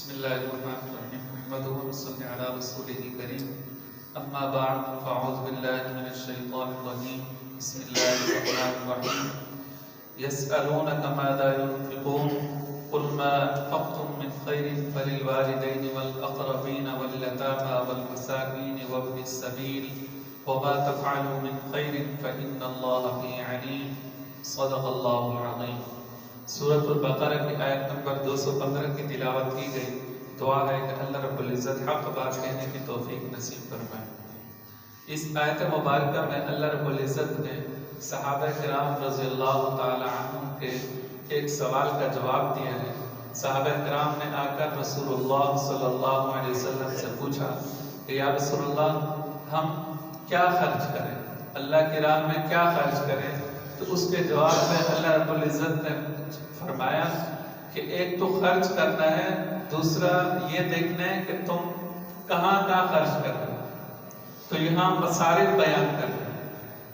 بسم الله الرحمن الرحيم نحمده ونصلي على رسوله الكريم أما بعد فأعوذ بالله من الشيطان الرجيم بسم الله الرحمن الرحيم يسألونك ماذا ينفقون قل ما أنفقتم من خير فللوالدين والأقربين واليتامى والمساكين وابن السبيل وما تفعلوا من خير فإن الله به عليم صدق الله العظيم۔ سورۃ البقرہ کی آیت نمبر 215 کی تلاوت کی گئی۔ دعا ہے کہ اللہ رب العزت حق بات کہنے کی توفیق نصیب فرمائے۔ اس آیت مبارکہ میں اللہ رب العزت نے صحابہ کرام رضی اللہ تعالی عنہم کے ایک سوال کا جواب دیا ہے۔ صحابہ کرام نے آ کر رسول اللہ صلی اللہ علیہ وسلم سے پوچھا کہ یا رسول اللہ ہم کیا خرچ کریں، اللہ کی راہ میں کیا خرچ کریں؟ تو اس کے جواب میں اللہ رب العزت نے فرمایا کہ ایک تو خرچ کرنا ہے، دوسرا یہ دیکھنا ہے کہ تم کہاں خرچ کر رہے ہو۔ تو یہاں مصارف بیان کر رہے ہیں،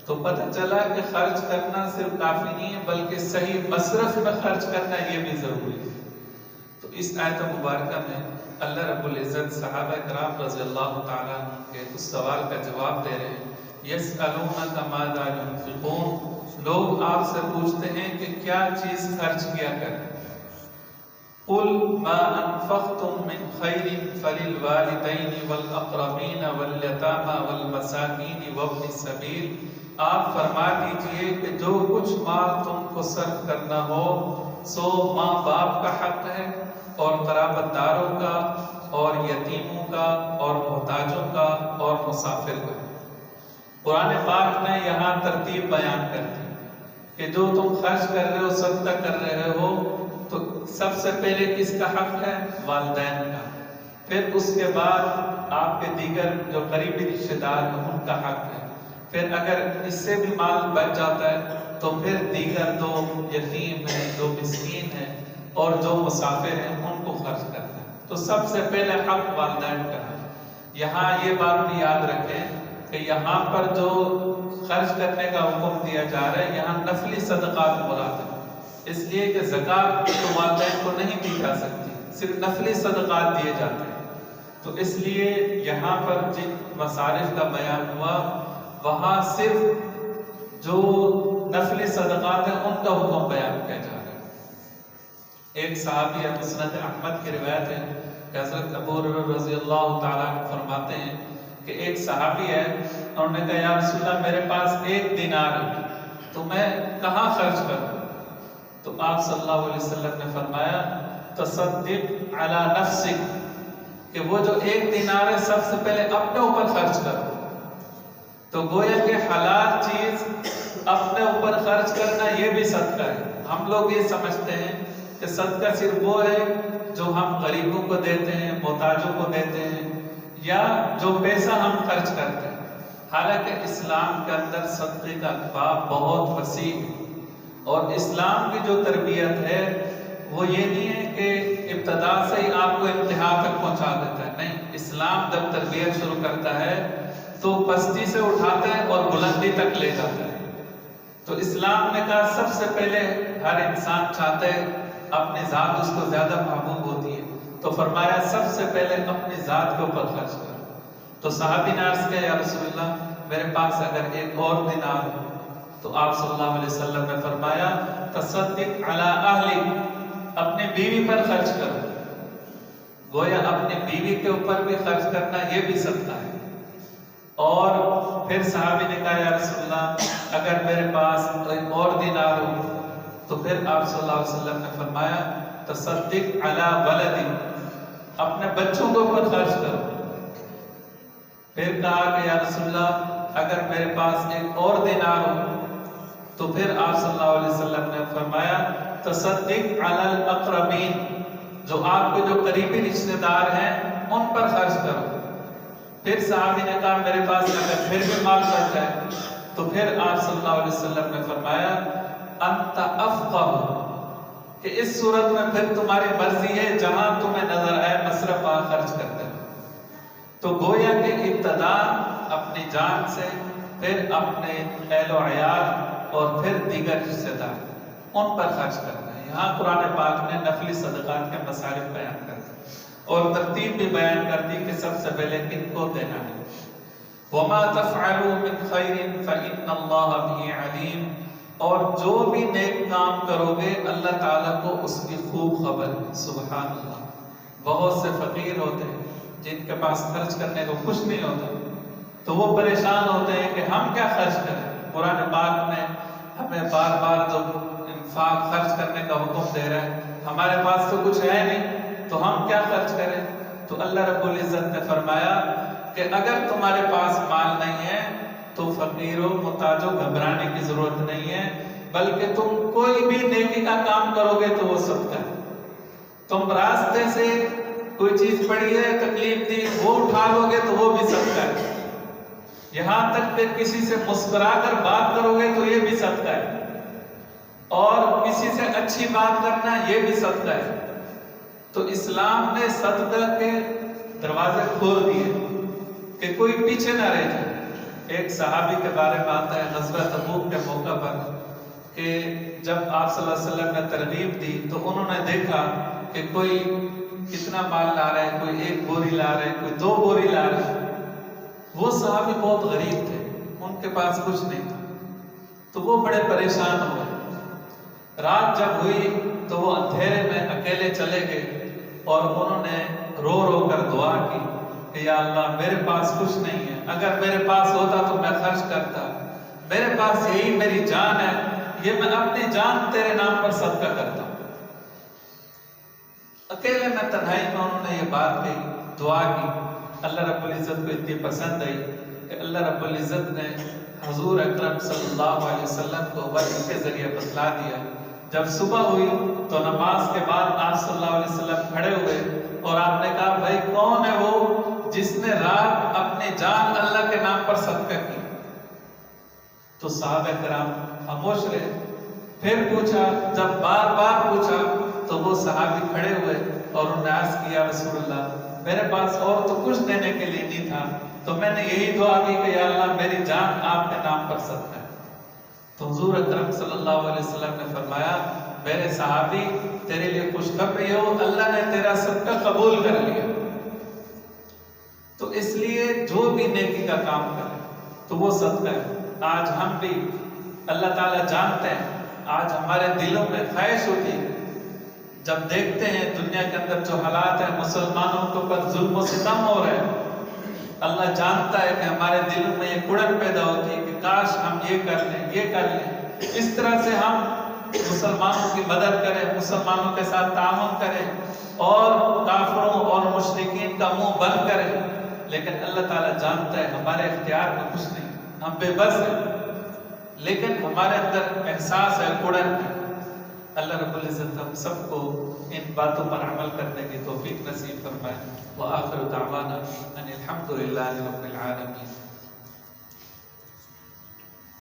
تو پتہ چلا کہ خرچ کرنا صرف کافی نہیں ہے بلکہ صحیح مصرف میں خرچ کرنا یہ بھی ضروری ہے۔ تو اس آیت مبارکہ میں اللہ رب العزت صحابہ کرام رضی اللہ تعالیٰ عنہ کے اس سوال کا جواب دے رہے ہیں۔ یسألونک ماذا ينفقون، لوگ آپ سے پوچھتے ہیں کہ کیا چیز خرچ کیا کریں۔ قل ما انفقتم من خیر فللوالدین والاقربین والیتامى والمساکین وابن السبیل، آپ فرما دیجئے کہ جو کچھ مال تم کو صرف کرنا ہو سو ماں باپ کا حق ہے اور قرابت داروں کا اور یتیموں کا اور محتاجوں کا اور مسافر کا۔ قرآن پاک نے یہاں ترتیب بیان کر دی کہ جو تم خرچ کر رہے ہو، صدقہ کر رہے ہو، تو سب سے پہلے کس کا حق ہے؟ والدین کا۔ پھر اس کے بعد آپ کے دیگر جو قریبی رشتہ دار ہیں ان کا حق ہے۔ پھر اگر اس سے بھی مال بچ جاتا ہے تو پھر دیگر جو یتیم ہیں، جو مسکین ہیں اور جو مسافر ہیں ان کو خرچ کرنا ہے۔ تو سب سے پہلے حق والدین کا ہے۔ یہاں یہ بات بھی یاد رکھیں کہ یہاں پر جو خرچ کرنے کا حکم دیا جا رہا ہے یہاں نفلی صدقات مراد ہے، اس لیے کہ زکوٰۃ تو والدین کو نہیں دی جا سکتی، صرف نفلی صدقات دیے جاتے ہیں۔ تو اس لیے یہاں پر جن مصارف کا بیان ہوا وہاں صرف جو نفلی صدقات ہیں ان کا حکم بیان کیا جا رہا ہے۔ ایک صحابی مسند احمد کی روایت ہے کہ حضرت ابو ہریرہ رضی اللہ تعالیٰ عنہ فرماتے ہیں کہ ایک صحابی ہے، انہوں نے کہا یا رسول اللہ میرے پاس 1 دینار ہے تو میں کہاں خرچ کروں؟ تو آپ صلی اللہ علیہ وسلم نے فرمایا تصدق علی نفسک، کہ وہ جو 1 دینار ہے سب سے پہلے اپنے اوپر خرچ کرو۔ تو گویا کہ حلال چیز اپنے اوپر خرچ کرنا یہ بھی صدقہ ہے۔ ہم لوگ یہ سمجھتے ہیں کہ صدقہ صرف وہ ہے جو ہم غریبوں کو دیتے ہیں، محتاجوں کو دیتے ہیں، یا جو پیسہ ہم خرچ کرتے ہیں۔ حالانکہ اسلام کے اندر صدقے کا باب بہت وسیع ہے، اور اسلام کی جو تربیت ہے وہ یہ نہیں ہے کہ ابتدا سے ہی آپ کو انتہا تک پہنچا دیتا ہے، نہیں، اسلام جب تربیت شروع کرتا ہے تو پستی سے اٹھاتا ہے اور بلندی تک لے جاتا ہے۔ تو اسلام نے کہا سب سے پہلے ہر انسان چاہتا ہے اپنی ذات اس کو زیادہ محبوب ہوتی ہے، تو فرمایا سب سے پہلے اپنی ذات کے اوپر خرچ کرو۔ تو صحابی نے عرض کیا یا رسول اللہ میرے پاس اگر 1 اور دینار ہو؟ تو آپ صلی اللہ علیہ وسلم نے فرمایا تصدق علی اہلک، اپنی بیوی پر خرچ کرو۔ گویا اپنی بیوی کے اوپر بھی خرچ کرنا یہ بھی صدقہ ہے۔ اور پھر صحابی نے کہا یا رسول اللہ اگر میرے پاس 1 اور دینار ہو؟ تو پھر آپ صلی اللہ علیہ وسلم نے فرمایا تصدق علی ولدک، اپنے بچوں کے اوپر خرچ کرو۔ پھر کہا کہ یا رسول اللہ اگر میرے پاس 1 اور دینار ہو؟ تو پھر آپ صلی اللہ علیہ وسلم نے فرمایا تصدق علی الاقربین، جو آپ کے جو قریبی رشتہ دار ہیں ان پر خرچ کرو۔ پھر صحابی نے کہا میرے پاس اگر پھر بھی مال بچ جائے؟ تو پھر آپ صلی اللہ علیہ وسلم نے فرمایا انت افقہ، کہ اس صورت میں پھر تمہاری مرضی ہے، جہاں تمہیں نظر آئے مصرف وہاں خرچ کرتے ہیں۔ تو گویا کہ ابتدا اپنی جان سے، پھر اپنے اہل و عیال اور پھر دیگر رشتہ دار ان پر خرچ کرنا ہے۔ یہاں قرآن پاک نے نفلی صدقات کے مصارف بیان کرتے ہیں۔ اور ترتیب بھی بیان کر دی کہ سب سے پہلے کن کو دینا ہے۔ وَمَا تَفْعَلُوا مِنْ خَيْرٍ فَإِنَّ اللَّهَ بِهِ عَلِيمٌ، اور جو بھی نیک کام کرو گے اللہ تعالیٰ کو اس کی خوب خبر ہے۔ سبحان اللہ۔ بہت سے فقیر ہوتے ہیں جن کے پاس خرچ کرنے کو کچھ نہیں ہوتا، تو وہ پریشان ہوتے ہیں کہ ہم کیا خرچ کریں۔ قرآن پاک میں ہمیں بار بار جو انفاق خرچ کرنے کا حکم دے رہا ہے، ہمارے پاس تو کچھ ہے نہیں تو ہم کیا خرچ کریں؟ تو اللہ رب العزت نے فرمایا کہ اگر تمہارے پاس مال نہیں ہے تو فقیروں محتاجوں گھبرانے کی ضرورت نہیں ہے، بلکہ تم کوئی بھی نیکی کا کام کرو گے تو وہ صدقہ ہے۔ تم راستے سے کوئی چیز پڑی ہے، تکلیف دی، وہ اٹھا لو گے تو وہ بھی صدقہ ہے۔ یہاں تک کہ کسی سے مسکرا کر بات کرو گے تو یہ بھی صدقہ ہے، اور کسی سے اچھی بات کرنا یہ بھی صدقہ ہے۔ تو اسلام نے صدقہ کے دروازے کھول دیے کہ کوئی پیچھے نہ رہ جائے۔ ایک صحابی کے بارے میں آتا ہے غزوہ تبوک کے موقع پر کہ جب آپ صلی اللہ علیہ وسلم نے ترغیب دی تو انہوں نے دیکھا کہ کوئی کتنا مال لا رہا ہے، کوئی 1 بوری لا رہا ہے، کوئی 2 بوری لا رہا ہے۔ وہ صحابی بہت غریب تھے، ان کے پاس کچھ نہیں تھا، تو وہ بڑے پریشان ہو گئے۔ رات جب ہوئی تو وہ اندھیرے میں اکیلے چلے گئے اور انہوں نے رو رو کر دعا کی کہ یا اللہ میرے پاس کچھ نہیں ہے، اگر میرے پاس ہوتا تو میں خرچ کرتا، میرے پاس یہی میری جان ہے، یہ میں اپنی جان تیرے نام پر صدقہ کرتا ہوں۔ اکیلے میں تنہائی میں انہوں نے یہ بات کہی، دعا کی۔ اللہ رب العزت کو اتنی پسند آئی کہ اللہ رب العزت نے حضور اکرم صلی اللہ علیہ وسلم کو وحی کے ذریعے بتلا دیا۔ جب صبح ہوئی تو نماز کے بعد آپ صلی اللہ علیہ وسلم کھڑے ہوئے اور آپ نے کہا بھائی کون ہے وہ جس نے رات اپنی جان اللہ کے نام پر صدقہ کی؟ تو صحابہ کرام خاموش رہے۔ پھر پوچھا، جب بار بار پوچھا تو وہ صحابی کھڑے ہوئے اور انہوں نے عرض کیا رسول اللہ میرے پاس اور تو کچھ دینے کے لیے نہیں تھا، تو میں نے یہی دعا کی کہ یا اللہ میری جان آپ کے نام پر صدقہ ہے۔ تو حضور اکرم صلی اللہ علیہ وسلم نے فرمایا میرے صحابی تیرے لیے خوشخبری ہو، اللہ نے تیرا صدقہ قبول کر لیا۔ تو اس لیے جو بھی نیکی کا کام کرے تو وہ صدقہ ہے۔ آج ہم بھی اللہ تعالیٰ جانتے ہیں، آج ہمارے دلوں میں خواہش ہوتی ہے جب دیکھتے ہیں دنیا کے اندر جو حالات ہیں، مسلمانوں کے اوپر ظلم و ستم ہو رہے ہیں، اللہ جانتا ہے کہ ہمارے دلوں میں یہ کڑن پیدا ہوتی ہے کہ کاش ہم یہ کر لیں، یہ کر لیں، اس طرح سے ہم مسلمانوں کی مدد کریں، مسلمانوں کے ساتھ تعاون کریں اور کافروں اور مشرکین کا منہ بند کریں، لیکن اللہ تعالیٰ جانتا ہے ہمارے اختیار میں کچھ نہیں، ہم بے بس ہیں، لیکن ہمارے اندر احساس ہے، کڑن ہے۔ اللہ رب العزت ہم سب کو ان باتوں پر عمل کرنے کی توفیق نصیب فرمائے۔ وآخر دعوانا ان الحمد للہ رب العالمین۔